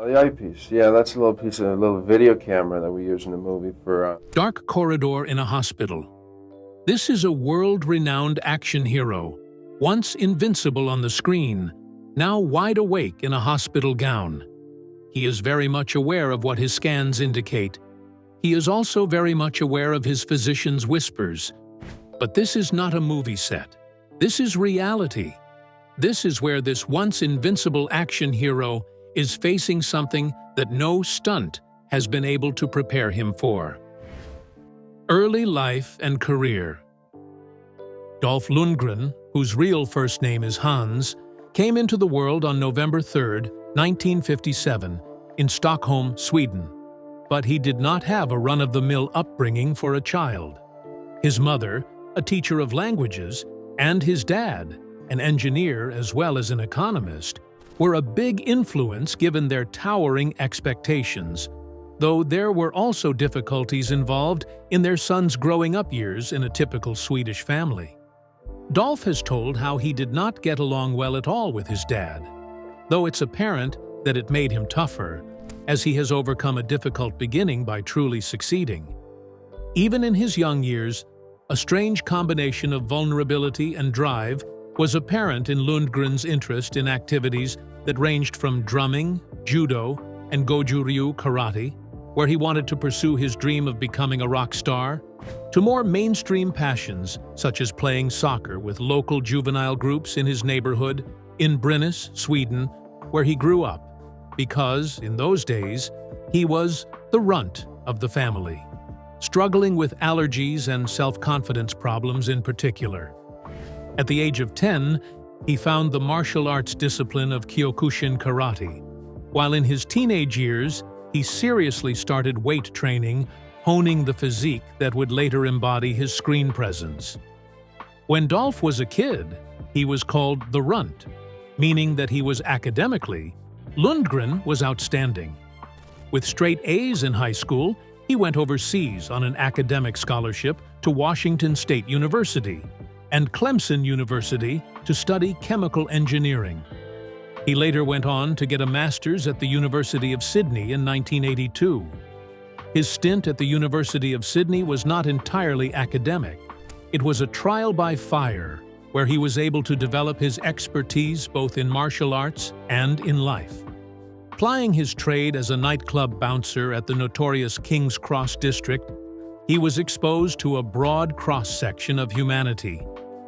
The eyepiece, yeah, that's a little video camera that we use in the movie for. Dark corridor in a hospital. This is a world-renowned action hero, once invincible on the screen, now wide awake in a hospital gown. He is very much aware of what his scans indicate. He is also very much aware of his physician's whispers. But this is not a movie set. This is reality. This is where this once invincible action hero is facing something that no stunt has been able to prepare him for. Early life and career. Dolph Lundgren, whose real first name is Hans, came into the world on November 3, 1957, in Stockholm, Sweden. But he did not have a run-of-the-mill upbringing for a child. His mother, a teacher of languages, and his dad, an engineer as well as an economist, were a big influence given their towering expectations, though there were also difficulties involved in their son's growing up years in a typical Swedish family. Dolph has told how he did not get along well at all with his dad, though it's apparent that it made him tougher, as he has overcome a difficult beginning by truly succeeding. Even in his young years, a strange combination of vulnerability and drive was apparent in Lundgren's interest in activities that ranged from drumming, judo, and Goju-Ryu karate, where he wanted to pursue his dream of becoming a rock star, to more mainstream passions such as playing soccer with local juvenile groups in his neighborhood in Brynäs, Sweden, where he grew up, because, in those days, he was the runt of the family, struggling with allergies and self-confidence problems in particular. At the age of 10, he found the martial arts discipline of Kyokushin karate, while in his teenage years, he seriously started weight training, honing the physique that would later embody his screen presence. When Dolph was a kid, he was called the runt, meaning that he was academically, Lundgren was outstanding. With straight A's in high school, he went overseas on an academic scholarship to Washington State University and Clemson University to study chemical engineering. He later went on to get a master's at the University of Sydney in 1982. His stint at the University of Sydney was not entirely academic. It was a trial by fire, where he was able to develop his expertise both in martial arts and in life. Plying his trade as a nightclub bouncer at the notorious King's Cross district, he was exposed to a broad cross-section of humanity,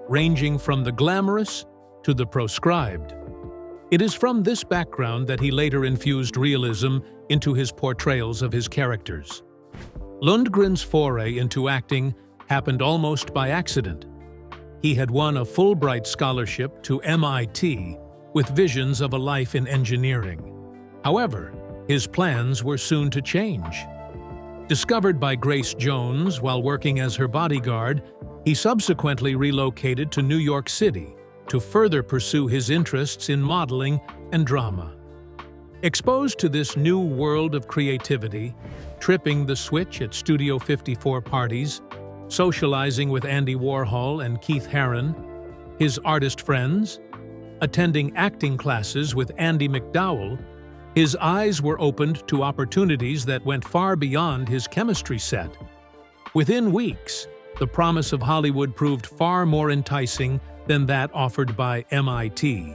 ranging from the glamorous to the proscribed. It is from this background that he later infused realism into his portrayals of his characters. Lundgren's foray into acting happened almost by accident. He had won a Fulbright scholarship to MIT with visions of a life in engineering. However, his plans were soon to change. Discovered by Grace Jones while working as her bodyguard, he subsequently relocated to New York City to further pursue his interests in modeling and drama. Exposed to this new world of creativity, tripping the switch at Studio 54 parties, socializing with Andy Warhol and Keith Haring, his artist friends, attending acting classes with Andy McDowell, his eyes were opened to opportunities that went far beyond his chemistry set. Within weeks, the promise of Hollywood proved far more enticing than that offered by MIT.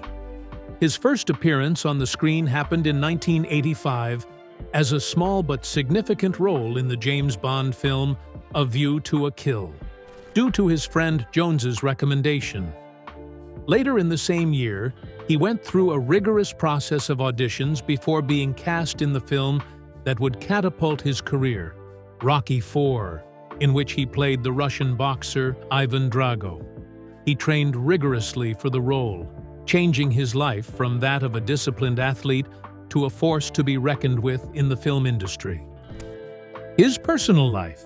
His first appearance on the screen happened in 1985 as a small but significant role in the James Bond film A View to a Kill, due to his friend Jones's recommendation. Later in the same year, he went through a rigorous process of auditions before being cast in the film that would catapult his career, Rocky IV, in which he played the Russian boxer Ivan Drago. He trained rigorously for the role, changing his life from that of a disciplined athlete to a force to be reckoned with in the film industry. His personal life.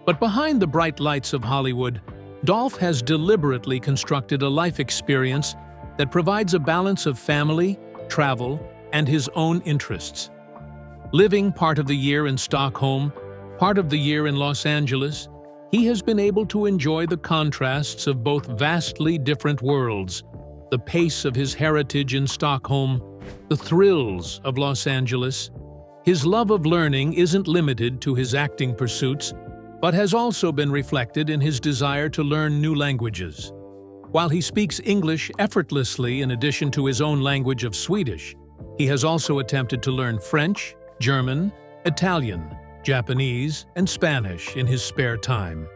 But behind the bright lights of Hollywood, Dolph has deliberately constructed a life experience that provides a balance of family, travel, and his own interests. Living part of the year in Stockholm, part of the year in Los Angeles, he has been able to enjoy the contrasts of both vastly different worlds, the pace of his heritage in Stockholm the thrills of Los Angeles, his love of learning isn't limited to his acting pursuits, but has also been reflected in his desire to learn new languages. While he speaks English effortlessly in addition to his own language of Swedish, he has also attempted to learn French, German, Italian, Japanese, and Spanish in his spare time.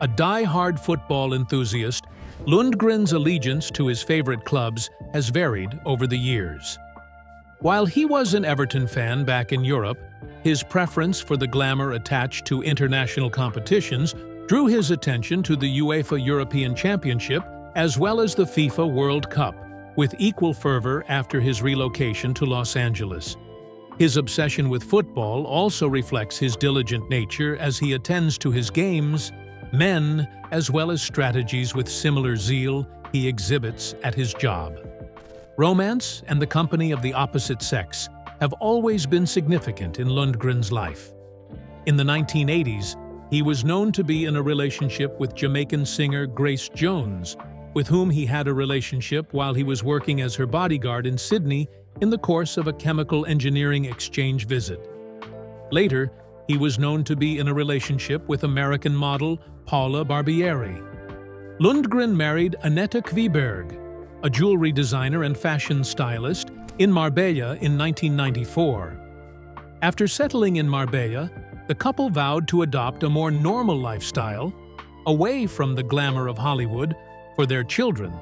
A die-hard football enthusiast, Lundgren's allegiance to his favorite clubs has varied over the years. While he was an Everton fan back in Europe, his preference for the glamour attached to international competitions drew his attention to the UEFA European Championship as well as the FIFA World Cup, with equal fervor after his relocation to Los Angeles. His obsession with football also reflects his diligent nature as he attends to his games, men, as well as strategies with similar zeal he exhibits at his job. Romance and the company of the opposite sex have always been significant in Lundgren's life. In the 1980s, he was known to be in a relationship with Jamaican singer Grace Jones, with whom he had a relationship while he was working as her bodyguard in Sydney in the course of a chemical engineering exchange visit. Later, he was known to be in a relationship with American model Paula Barbieri. Lundgren married Annette Kviberg, a jewelry designer and fashion stylist, in Marbella in 1994. After settling in Marbella, the couple vowed to adopt a more normal lifestyle, away from the glamour of Hollywood, for their children,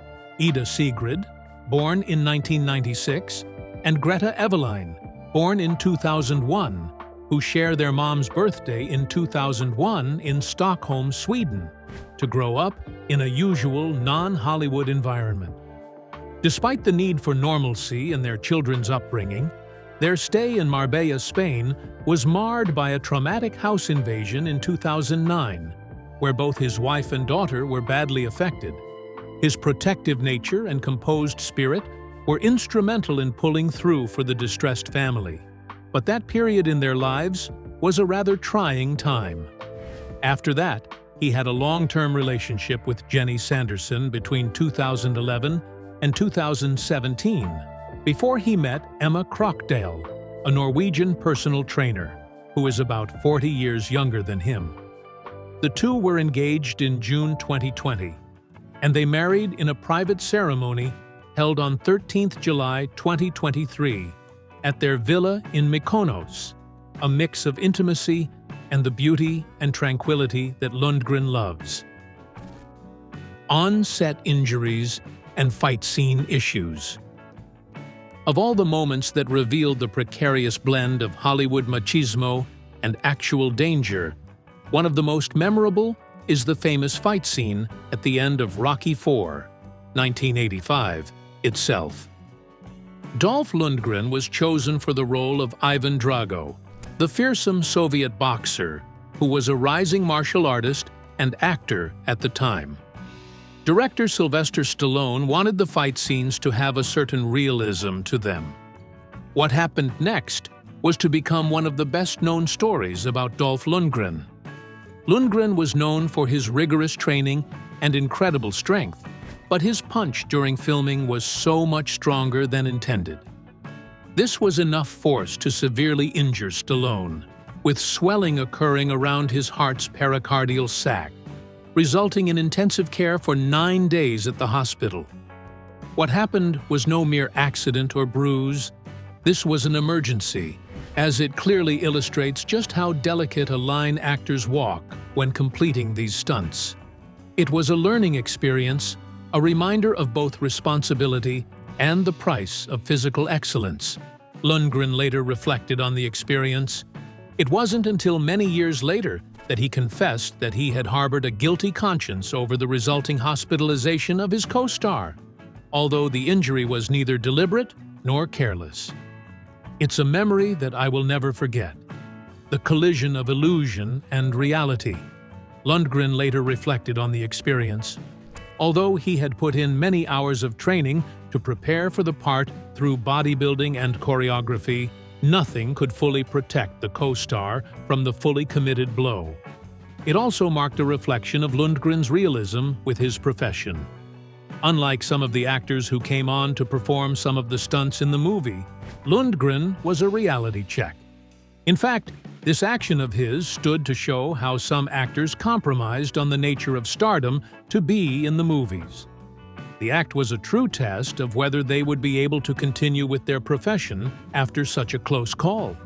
Ida Sigrid, born in 1996, and Greta Eveline, born in 2001, who share their mom's birthday in 2001 in Stockholm, Sweden, to grow up in a usual non-Hollywood environment. Despite the need for normalcy in their children's upbringing, their stay in Marbella, Spain, was marred by a traumatic house invasion in 2009, where both his wife and daughter were badly affected. His protective nature and composed spirit were instrumental in pulling through for the distressed family. But that period in their lives was a rather trying time. After that, he had a long-term relationship with Jenny Sanderson between 2011 and 2017, before he met Emma Krokdale, a Norwegian personal trainer, who is about 40 years younger than him. The two were engaged in June 2020, and they married in a private ceremony held on 13th July 2023 at their villa in Mykonos, a mix of intimacy and the beauty and tranquility that Lundgren loves. On-set injuries and fight scene issues. Of all the moments that revealed the precarious blend of Hollywood machismo and actual danger, one of the most memorable is the famous fight scene at the end of Rocky IV, 1985, itself. Dolph Lundgren was chosen for the role of Ivan Drago, the fearsome Soviet boxer who was a rising martial artist and actor at the time. Director Sylvester Stallone wanted the fight scenes to have a certain realism to them. What happened next was to become one of the best-known stories about Dolph Lundgren. Lundgren was known for his rigorous training and incredible strength, but his punch during filming was so much stronger than intended. This was enough force to severely injure Stallone, with swelling occurring around his heart's pericardial sac, resulting in intensive care for 9 days at the hospital. What happened was no mere accident or bruise. This was an emergency, as it clearly illustrates just how delicate a line actors walk when completing these stunts. It was a learning experience, a reminder of both responsibility and the price of physical excellence. Lundgren later reflected on the experience. It wasn't until many years later that he confessed that he had harbored a guilty conscience over the resulting hospitalization of his co-star, although the injury was neither deliberate nor careless. It's a memory that I will never forget, the collision of illusion and reality. Lundgren later reflected on the experience. Although he had put in many hours of training to prepare for the part through bodybuilding and choreography, nothing could fully protect the co-star from the fully committed blow. It also marked a reflection of Lundgren's realism with his profession. Unlike some of the actors who came on to perform some of the stunts in the movie, Lundgren was a reality check. In fact, this action of his stood to show how some actors compromised on the nature of stardom to be in the movies. The act was a true test of whether they would be able to continue with their profession after such a close call.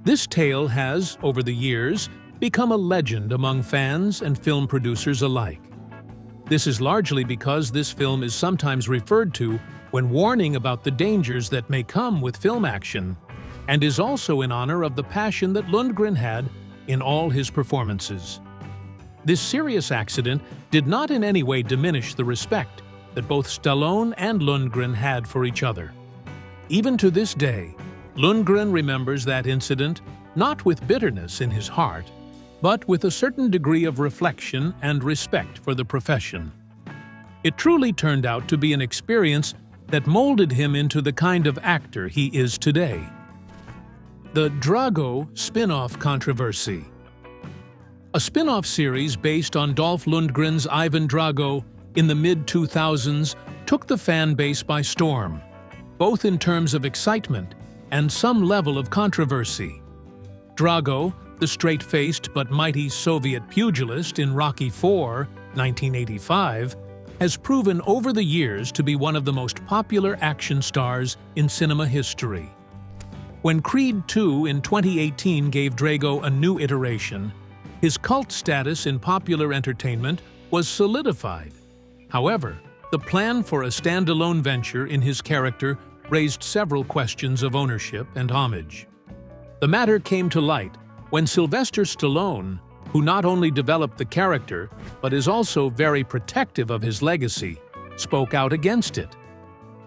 This tale has, over the years, become a legend among fans and film producers alike. This is largely because this film is sometimes referred to when warning about the dangers that may come with film action, and is also in honor of the passion that Lundgren had in all his performances. This serious accident did not in any way diminish the respect that both Stallone and Lundgren had for each other. Even to this day, Lundgren remembers that incident not with bitterness in his heart, but with a certain degree of reflection and respect for the profession. It truly turned out to be an experience that molded him into the kind of actor he is today. The Drago spin-off controversy. A spin-off series based on Dolph Lundgren's Ivan Drago in the mid-2000s took the fan base by storm, both in terms of excitement and some level of controversy. Drago, the straight-faced but mighty Soviet pugilist in Rocky IV, 1985, has proven over the years to be one of the most popular action stars in cinema history. When Creed II in 2018 gave Drago a new iteration, his cult status in popular entertainment was solidified. However, the plan for a standalone venture in his character raised several questions of ownership and homage. The matter came to light when Sylvester Stallone, who not only developed the character but is also very protective of his legacy, spoke out against it.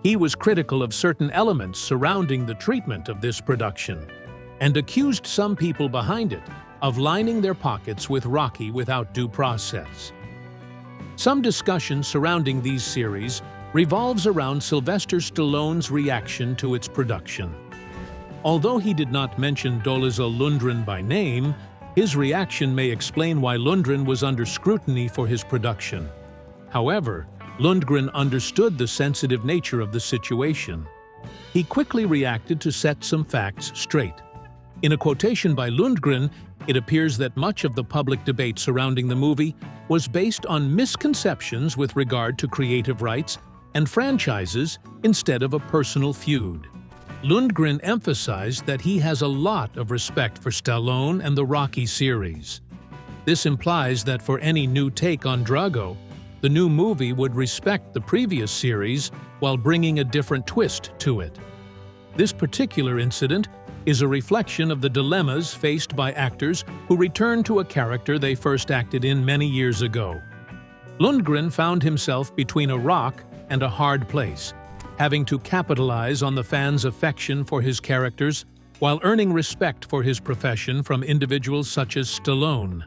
He was critical of certain elements surrounding the treatment of this production and accused some people behind it of lining their pockets with Rocky without due process. Some discussion surrounding these series revolves around Sylvester Stallone's reaction to its production. Although he did not mention Dolph Lundgren by name, his reaction may explain why Lundgren was under scrutiny for his production. However, Lundgren understood the sensitive nature of the situation. He quickly reacted to set some facts straight. In a quotation by Lundgren, it appears that much of the public debate surrounding the movie was based on misconceptions with regard to creative rights and franchises instead of a personal feud. Lundgren emphasized that he has a lot of respect for Stallone and the Rocky series. This implies that for any new take on Drago, the new movie would respect the previous series while bringing a different twist to it. This particular incident is a reflection of the dilemmas faced by actors who return to a character they first acted in many years ago. Lundgren found himself between a rock and a hard place, having to capitalize on the fans' affection for his characters while earning respect for his profession from individuals such as Stallone,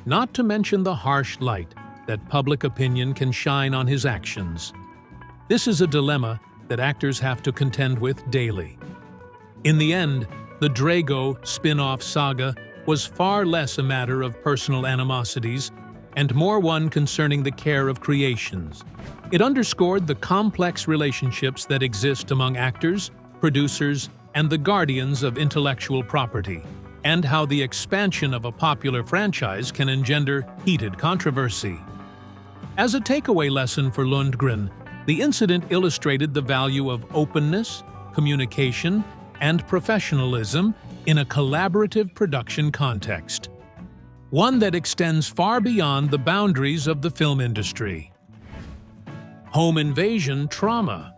not to mention the harsh light that public opinion can shine on his actions. This is a dilemma that actors have to contend with daily. In the end, the Drago spin-off saga was far less a matter of personal animosities and more one concerning the care of creations. It underscored the complex relationships that exist among actors, producers, and the guardians of intellectual property, and how the expansion of a popular franchise can engender heated controversy. As a takeaway lesson for Lundgren, the incident illustrated the value of openness, communication, and professionalism in a collaborative production context, one that extends far beyond the boundaries of the film industry. Home invasion trauma.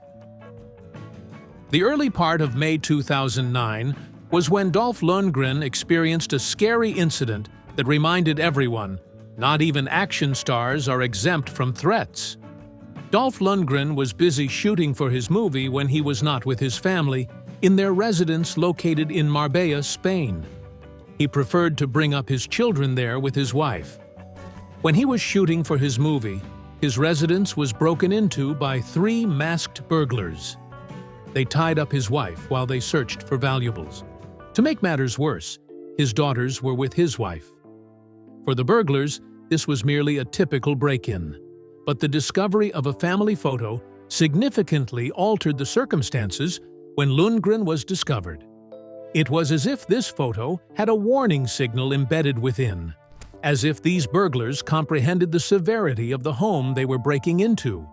The early part of May 2009 was when Dolph Lundgren experienced a scary incident that reminded everyone, not even action stars are exempt from threats. Dolph Lundgren was busy shooting for his movie when he was not with his family in their residence located in Marbella, Spain. He preferred to bring up his children there with his wife. When he was shooting for his movie, his residence was broken into by 3 masked burglars. They tied up his wife while they searched for valuables. To make matters worse, his daughters were with his wife. For the burglars, this was merely a typical break-in. but the discovery of a family photo significantly altered the circumstances when Lundgren was discovered. It was as if this photo had a warning signal embedded within, as if these burglars comprehended the severity of the home they were breaking into,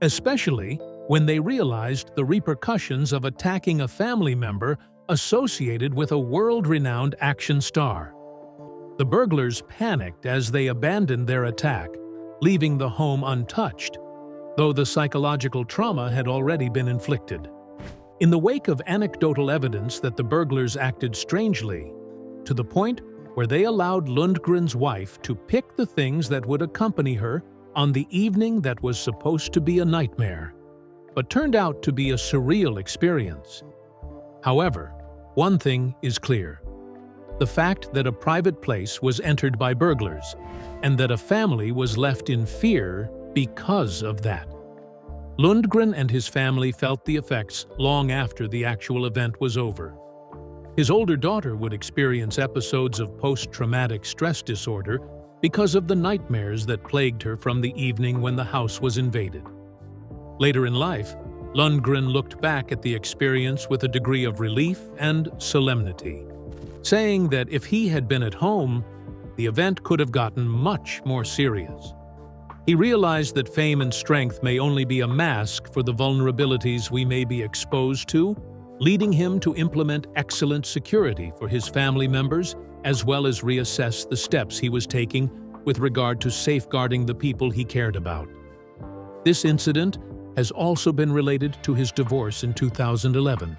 especially when they realized the repercussions of attacking a family member associated with a world-renowned action star. The burglars panicked as they abandoned their attack, leaving the home untouched, though the psychological trauma had already been inflicted. In the wake of anecdotal evidence that the burglars acted strangely, to the point where they allowed Lundgren's wife to pick the things that would accompany her on the evening that was supposed to be a nightmare, but turned out to be a surreal experience. However, one thing is clear: the fact that a private place was entered by burglars, and that a family was left in fear because of that. Lundgren and his family felt the effects long after the actual event was over. His older daughter would experience episodes of post-traumatic stress disorder because of the nightmares that plagued her from the evening when the house was invaded. Later in life, Lundgren looked back at the experience with a degree of relief and solemnity, saying that if he had been at home, the event could have gotten much more serious. He realized that fame and strength may only be a mask for the vulnerabilities we may be exposed to, leading him to implement excellent security for his family members, as well as reassess the steps he was taking with regard to safeguarding the people he cared about. This incident has also been related to his divorce in 2011,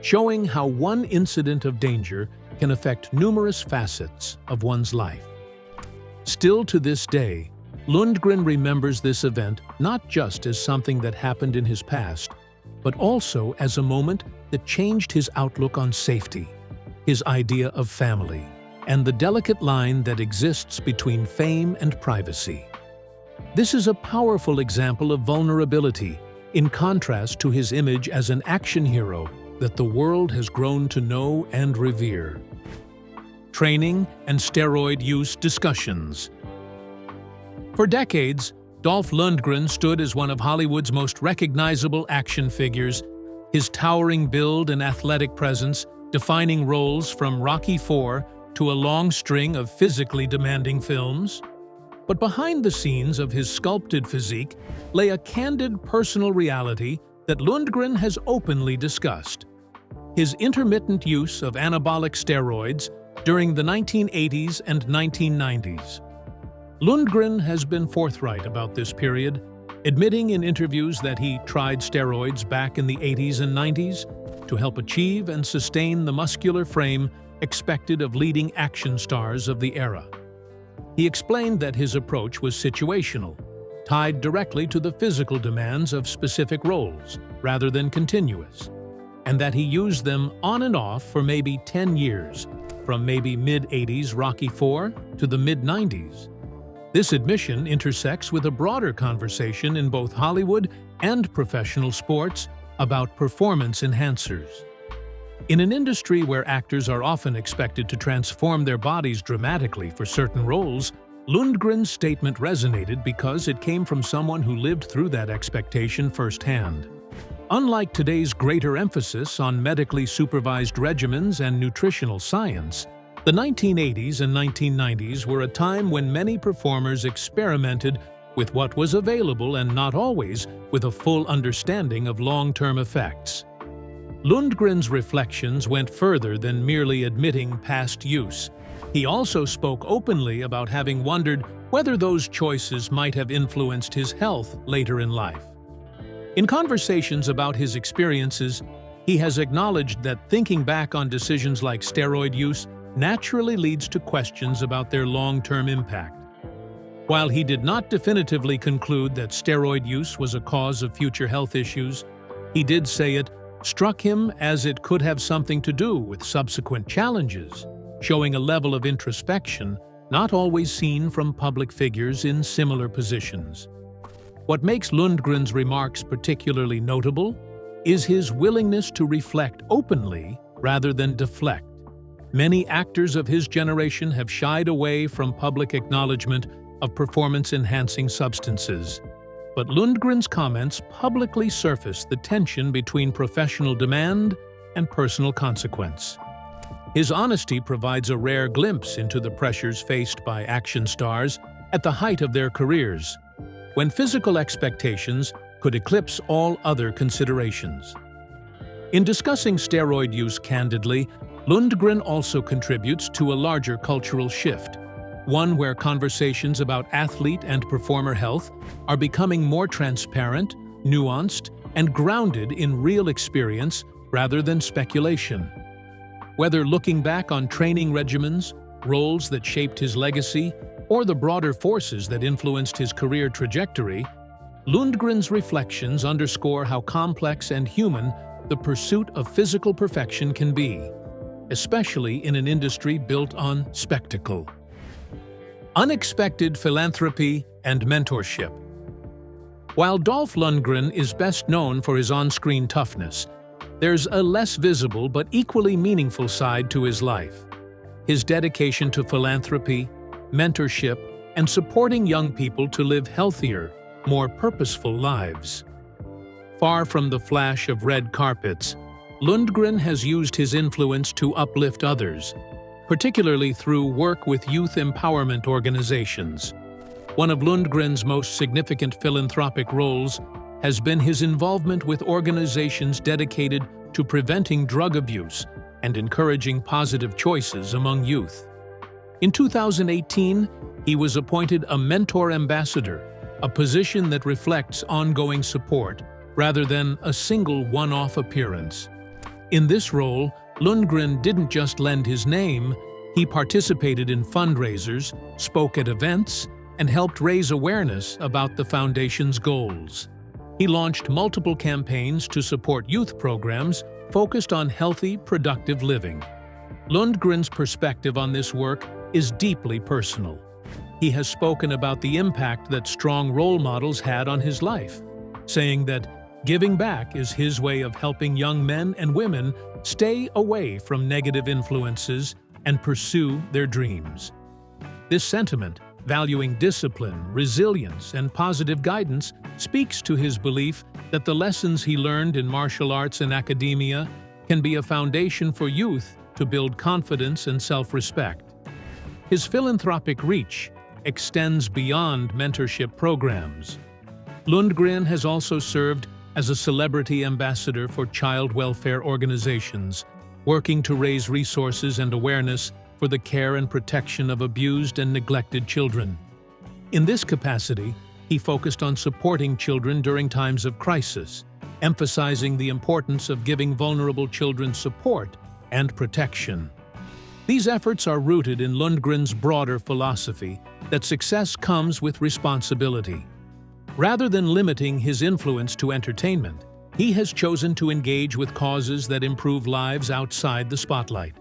showing how one incident of danger can affect numerous facets of one's life. Still to this day, Lundgren remembers this event not just as something that happened in his past, but also as a moment that changed his outlook on safety, his idea of family, and the delicate line that exists between fame and privacy. This is a powerful example of vulnerability, in contrast to his image as an action hero that the world has grown to know and revere. Training and steroid use discussions. For decades, Dolph Lundgren stood as one of Hollywood's most recognizable action figures, his towering build and athletic presence defining roles from Rocky IV to a long string of physically demanding films. But behind the scenes of his sculpted physique lay a candid personal reality that Lundgren has openly discussed: his intermittent use of anabolic steroids during the 1980s and 1990s. Lundgren has been forthright about this period, admitting in interviews that he tried steroids back in the 80s and 90s to help achieve and sustain the muscular frame expected of leading action stars of the era. He explained that his approach was situational, tied directly to the physical demands of specific roles, rather than continuous, and that he used them on and off for maybe 10 years, from maybe mid-80s Rocky IV to the mid-90s. This admission intersects with a broader conversation in both Hollywood and professional sports about performance enhancers. In an industry where actors are often expected to transform their bodies dramatically for certain roles, Lundgren's statement resonated because it came from someone who lived through that expectation firsthand. Unlike today's greater emphasis on medically supervised regimens and nutritional science, the 1980s and 1990s were a time when many performers experimented with what was available and not always with a full understanding of long-term effects. Lundgren's reflections went further than merely admitting past use. He also spoke openly about having wondered whether those choices might have influenced his health later in life. In conversations about his experiences, he has acknowledged that thinking back on decisions like steroid use naturally leads to questions about their long-term impact. While he did not definitively conclude that steroid use was a cause of future health issues, he did say it struck him as it could have something to do with subsequent challenges, showing a level of introspection not always seen from public figures in similar positions. What makes Lundgren's remarks particularly notable is his willingness to reflect openly rather than deflect. Many actors of his generation have shied away from public acknowledgement of performance-enhancing substances, but Lundgren's comments publicly surfaced the tension between professional demand and personal consequence. His honesty provides a rare glimpse into the pressures faced by action stars at the height of their careers, when physical expectations could eclipse all other considerations. In discussing steroid use candidly, Lundgren also contributes to a larger cultural shift, one where conversations about athlete and performer health are becoming more transparent, nuanced, and grounded in real experience rather than speculation. Whether looking back on training regimens, roles that shaped his legacy, or the broader forces that influenced his career trajectory, Lundgren's reflections underscore how complex and human the pursuit of physical perfection can be, especially in an industry built on spectacle. Unexpected philanthropy and mentorship. While Dolph Lundgren is best known for his on-screen toughness, there's a less visible but equally meaningful side to his life: his dedication to philanthropy, mentorship, and supporting young people to live healthier, more purposeful lives. Far from the flash of red carpets, Lundgren has used his influence to uplift others, particularly through work with youth empowerment organizations. One of Lundgren's most significant philanthropic roles has been his involvement with organizations dedicated to preventing drug abuse and encouraging positive choices among youth. In 2018, he was appointed a Mentor Ambassador, a position that reflects ongoing support rather than a single one-off appearance. In this role, Lundgren didn't just lend his name, he participated in fundraisers, spoke at events, and helped raise awareness about the foundation's goals. He launched multiple campaigns to support youth programs focused on healthy, productive living. Lundgren's perspective on this work is deeply personal. He has spoken about the impact that strong role models had on his life, saying that giving back is his way of helping young men and women stay away from negative influences and pursue their dreams. This sentiment, valuing discipline, resilience, and positive guidance, speaks to his belief that the lessons he learned in martial arts and academia can be a foundation for youth to build confidence and self-respect. His philanthropic reach extends beyond mentorship programs. Lundgren has also served as a celebrity ambassador for child welfare organizations, working to raise resources and awareness for the care and protection of abused and neglected children. In this capacity, he focused on supporting children during times of crisis, emphasizing the importance of giving vulnerable children support and protection. These efforts are rooted in Lundgren's broader philosophy that success comes with responsibility. Rather than limiting his influence to entertainment, he has chosen to engage with causes that improve lives outside the spotlight.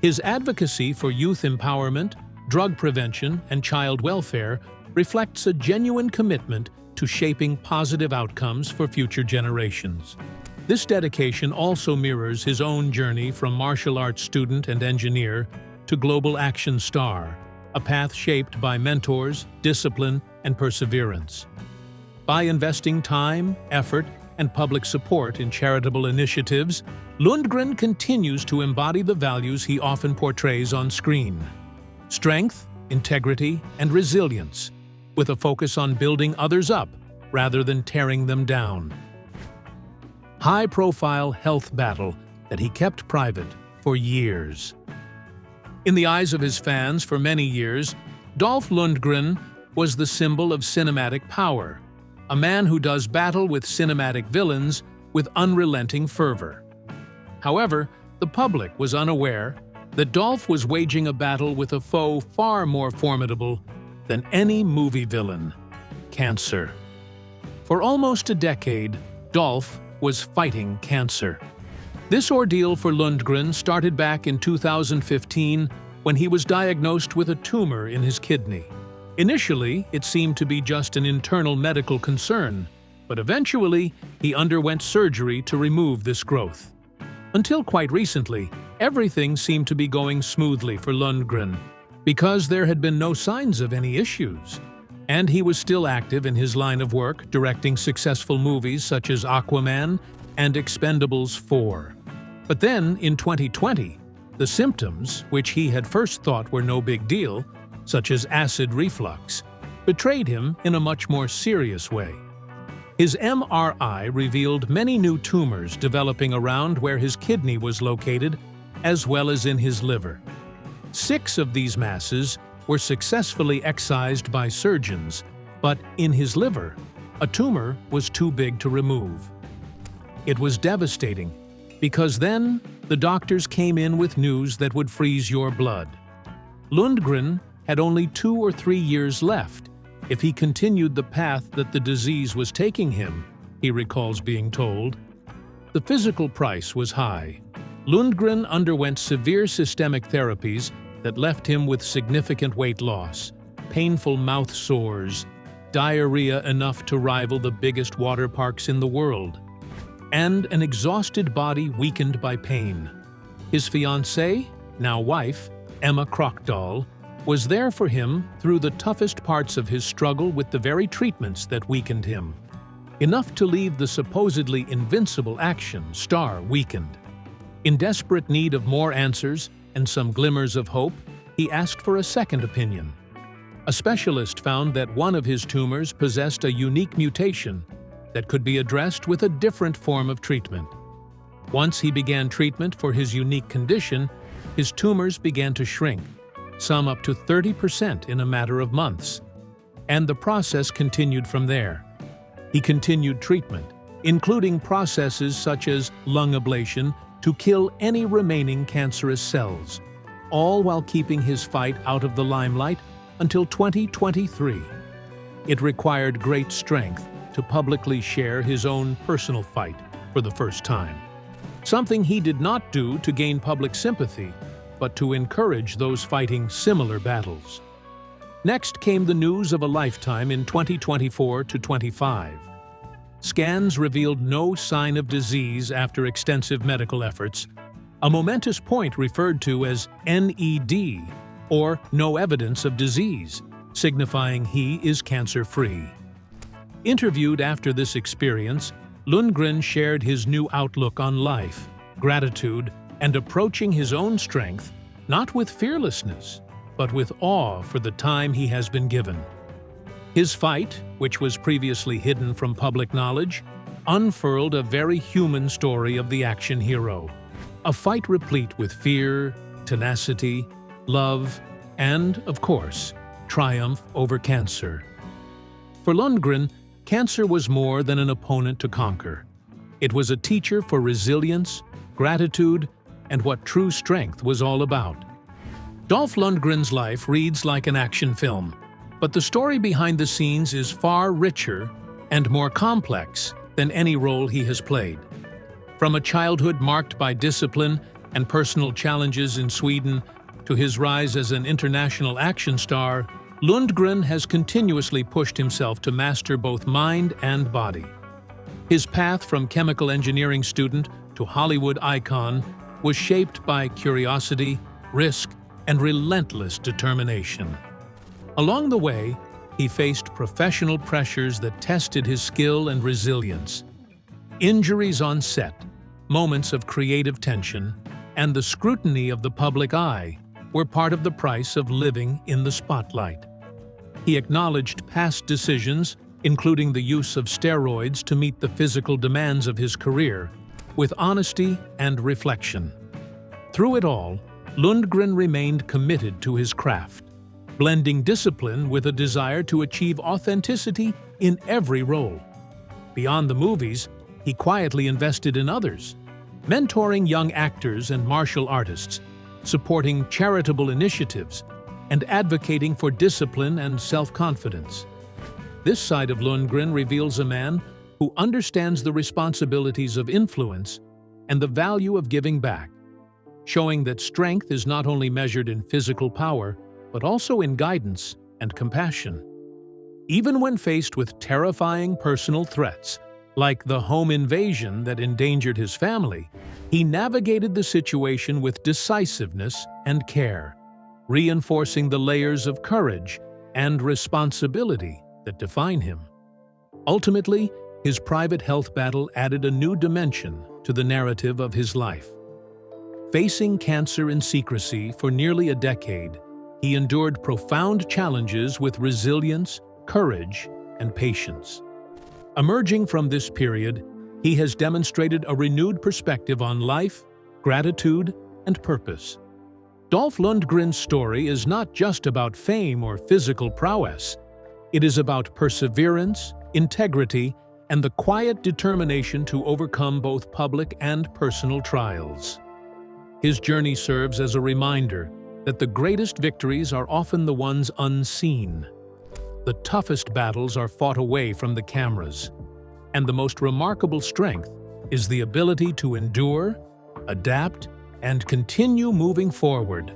His advocacy for youth empowerment, drug prevention, and child welfare reflects a genuine commitment to shaping positive outcomes for future generations. This dedication also mirrors his own journey from martial arts student and engineer to global action star, a path shaped by mentors, discipline, and perseverance. By investing time, effort, and public support in charitable initiatives, Lundgren continues to embody the values he often portrays on screen: strength, integrity, and resilience, with a focus on building others up rather than tearing them down. High-profile health battle that he kept private for years. In the eyes of his fans for many years, Dolph Lundgren was the symbol of cinematic power, a man who does battle with cinematic villains with unrelenting fervor. However, the public was unaware that Dolph was waging a battle with a foe far more formidable than any movie villain: cancer. For almost a decade, Dolph was fighting cancer. This ordeal for Lundgren started back in 2015 when he was diagnosed with a tumor in his kidney. Initially, it seemed to be just an internal medical concern, but eventually, he underwent surgery to remove this growth. Until quite recently, everything seemed to be going smoothly for Lundgren, because there had been no signs of any issues. And he was still active in his line of work, directing successful movies such as Aquaman and Expendables 4. But then, in 2020, the symptoms, which he had first thought were no big deal, such as acid reflux, betrayed him in a much more serious way. His MRI revealed many new tumors developing around where his kidney was located, as well as in his liver. 6 of these masses were successfully excised by surgeons, but in his liver, a tumor was too big to remove. It was devastating, because then the doctors came in with news that would freeze your blood. Lundgren had only 2 or 3 years left if he continued the path that the disease was taking him, he recalls being told. The physical price was high. Lundgren underwent severe systemic therapies that left him with significant weight loss, painful mouth sores, diarrhea enough to rival the biggest water parks in the world, and an exhausted body weakened by pain. His fiancée, now wife, Emma Krockdahl, was there for him through the toughest parts of his struggle with the very treatments that weakened him. Enough to leave the supposedly invincible action star weakened. In desperate need of more answers and some glimmers of hope, he asked for a second opinion. A specialist found that one of his tumors possessed a unique mutation that could be addressed with a different form of treatment. Once he began treatment for his unique condition, his tumors began to shrink, some up to 30% in a matter of months. And the process continued from there. He continued treatment, including processes such as lung ablation to kill any remaining cancerous cells, all while keeping his fight out of the limelight until 2023. It required great strength to publicly share his own personal fight for the first time. Something he did not do to gain public sympathy, but to encourage those fighting similar battles. Next came the news of a lifetime in 2024 to 25. Scans revealed no sign of disease after extensive medical efforts, a momentous point referred to as NED, or no evidence of disease, signifying he is cancer-free. Interviewed after this experience, Lundgren shared his new outlook on life, gratitude, and approaching his own strength, not with fearlessness, but with awe for the time he has been given. His fight, which was previously hidden from public knowledge, unfurled a very human story of the action hero. A fight replete with fear, tenacity, love, and, of course, triumph over cancer. For Lundgren, cancer was more than an opponent to conquer. It was a teacher for resilience, gratitude, and what true strength was all about. Dolph Lundgren's life reads like an action film, but the story behind the scenes is far richer and more complex than any role he has played. From a childhood marked by discipline and personal challenges in Sweden to his rise as an international action star, Lundgren has continuously pushed himself to master both mind and body. His path from chemical engineering student to Hollywood icon was shaped by curiosity, risk, and relentless determination. Along the way, he faced professional pressures that tested his skill and resilience. Injuries on set, moments of creative tension, and the scrutiny of the public eye were part of the price of living in the spotlight. He acknowledged past decisions, including the use of steroids to meet the physical demands of his career, with honesty and reflection. Through it all, Lundgren remained committed to his craft, blending discipline with a desire to achieve authenticity in every role. Beyond the movies, he quietly invested in others, mentoring young actors and martial artists, supporting charitable initiatives, and advocating for discipline and self-confidence. This side of Lundgren reveals a man who understands the responsibilities of influence and the value of giving back, showing that strength is not only measured in physical power, but also in guidance and compassion. Even when faced with terrifying personal threats, like the home invasion that endangered his family, he navigated the situation with decisiveness and care, reinforcing the layers of courage and responsibility that define him. Ultimately, his private health battle added a new dimension to the narrative of his life. Facing cancer in secrecy for nearly a decade, he endured profound challenges with resilience, courage, and patience. Emerging from this period, he has demonstrated a renewed perspective on life, gratitude, and purpose. Dolph Lundgren's story is not just about fame or physical prowess. It is about perseverance, integrity, and the quiet determination to overcome both public and personal trials. His journey serves as a reminder that the greatest victories are often the ones unseen. The toughest battles are fought away from the cameras, and the most remarkable strength is the ability to endure, adapt, and continue moving forward,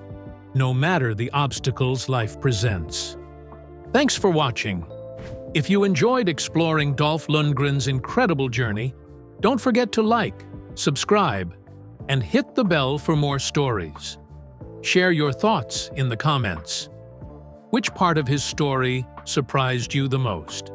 no matter the obstacles life presents. Thanks for watching. If you enjoyed exploring Dolph Lundgren's incredible journey, don't forget to like, subscribe, and hit the bell for more stories. Share your thoughts in the comments. Which part of his story surprised you the most?